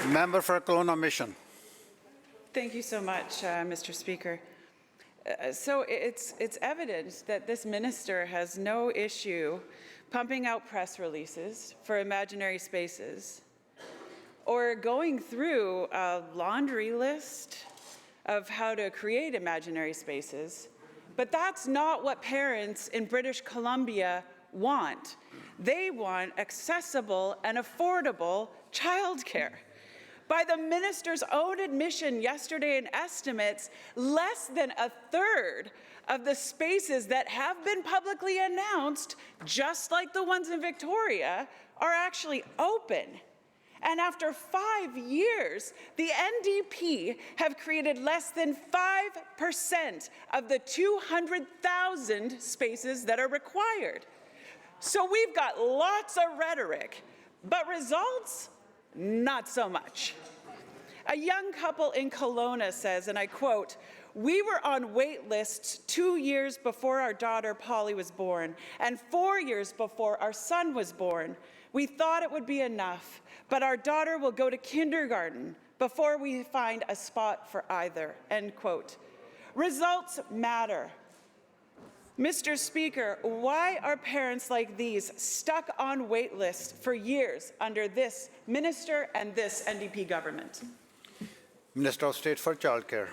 Member for Kelowna Mission. Thank you so much, Mr. Speaker. So it's evident that this minister has no issue pumping out press releases for imaginary spaces or going through a laundry list of how to create imaginary spaces. But that's not what parents in British Columbia want. They want accessible and affordable childcare. By the minister's own admission yesterday in estimates, less than a third of the spaces that have been publicly announced, just like the ones in Victoria, are actually open. And after 5 years, the NDP have created less than 5% of the 200,000 spaces that are required. So we've got lots of rhetoric, but results? Not so much. A young couple in Kelowna says, and I quote, "We were on wait lists 2 years before our daughter Polly was born and 4 years before our son was born. We thought it would be enough, but our daughter will go to kindergarten before we find a spot for either," end quote. Results matter. Mr. Speaker, why are parents like these stuck on wait lists for years under this minister and this NDP government? Minister of State for Childcare.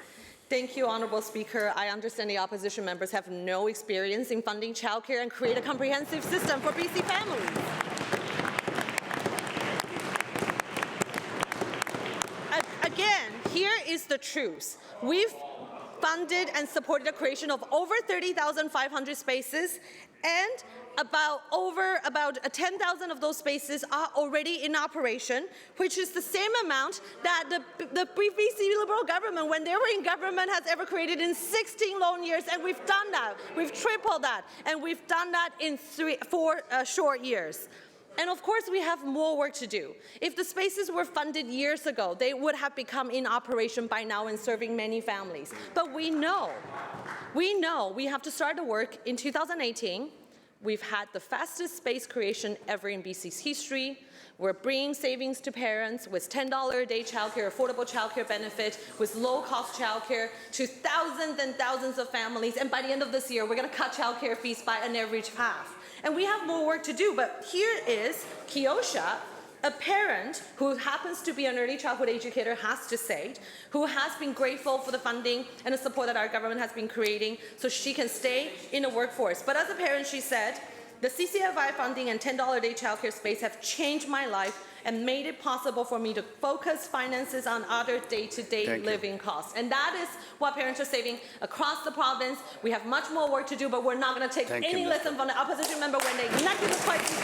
Thank you, Honourable Speaker. I understand the opposition members have no experience in funding childcare and create a comprehensive system for BC families. Again, here is the truth. We've funded and supported the creation of over 30,500 spaces, and about 10,000 of those spaces are already in operation, which is the same amount that the BC Liberal government, when they were in government, has ever created in 16 long years, and we've done that. We've tripled that, and we've done that in 4 short years. And of course, we have more work to do. If the spaces were funded years ago, they would have become in operation by now and serving many families. But we know we have to start the work in 2018. We've had the fastest space creation ever in BC's history. We're bringing savings to parents with $10 a day childcare, affordable childcare benefit, with low-cost childcare to thousands and thousands of families. And by the end of this year, we're going to cut childcare fees by an average half. And we have more work to do, but here is Kiosha, a parent who happens to be an early childhood educator, has to say, who has been grateful for the funding and the support that our government has been creating so she can stay in the workforce. But as a parent, she said, "The CCFI funding and $10 a day childcare space have changed my life and made it possible for me to focus finances on other day-to-day living costs." And that is what parents are saving across the province. We have much more work to do, but we're not going to take any lesson from the opposition member when they enacted this crisis.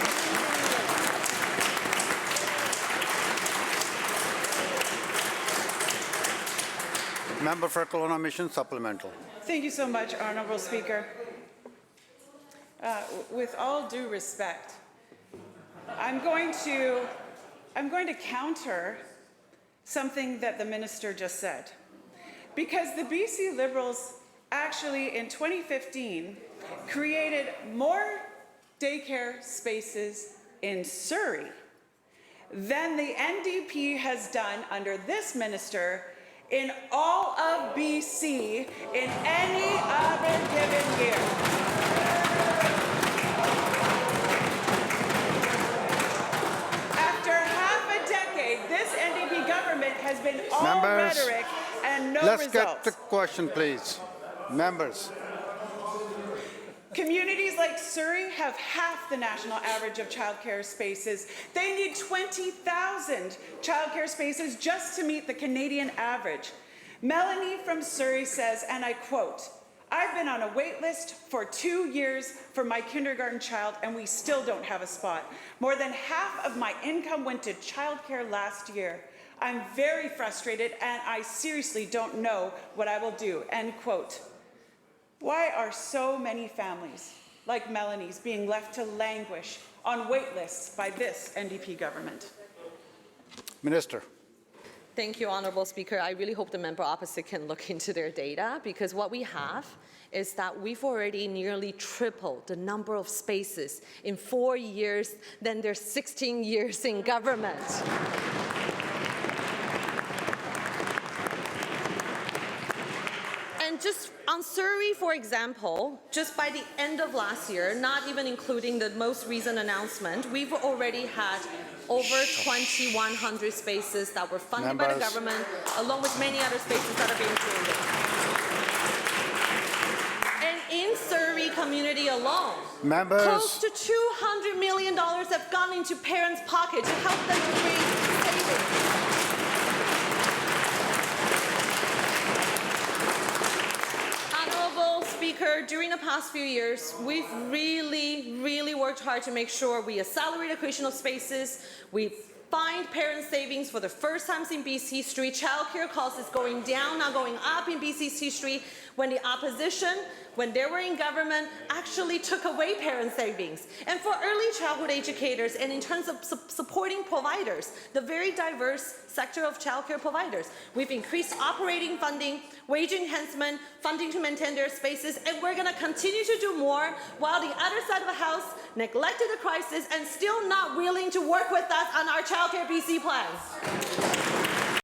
Member for Kelowna Mission supplemental. Thank you so much, Honourable Speaker. With all due respect, I'm going to counter something that the minister just said, because the BC Liberals actually in 2015 created more daycare spaces in Surrey than the NDP has done under this minister in all of BC in any other given year. After half a decade, this NDP government has been all rhetoric and no results. Let's get the question, please. Members. Communities like Surrey have half the national average of childcare spaces. They need 20,000 childcare spaces just to meet the Canadian average. Melanie from Surrey says, and I quote, "I've been on a wait list for 2 years for my kindergarten child and we still don't have a spot. More than half of my income went to childcare last year. I'm very frustrated and I seriously don't know what I will do," end quote. Why are so many families like Melanie's being left to languish on wait lists by this NDP government? Minister. Thank you, Honourable Speaker. I really hope the member opposite can look into their data, because what we have is that we've already nearly tripled the number of spaces in 4 years than their 16 years in government. And just on Surrey, for example, just by the end of last year, not even including the most recent announcement, we've already had over 2,100 spaces that were funded by the Members. government, along with many other spaces that are being created. And in Surrey community alone, Members. close to $200 million have gone into parents' pockets to help them to raise savings. Honorable Speaker, during the past few years, we've really worked hard to make sure we accelerate the creation of spaces. We find parent savings for the first time in BC history. Childcare costs is going down, not going up in BC's history. When the opposition, when they were in government, actually took away parent savings. And for early childhood educators, and in terms of supporting providers, the very diverse sector of childcare providers, we've increased operating funding, wage enhancement, funding to maintain their spaces, and we're going to continue to do more while the other side of the House neglected the crisis and still not willing to work with us on our Childcare BC plans.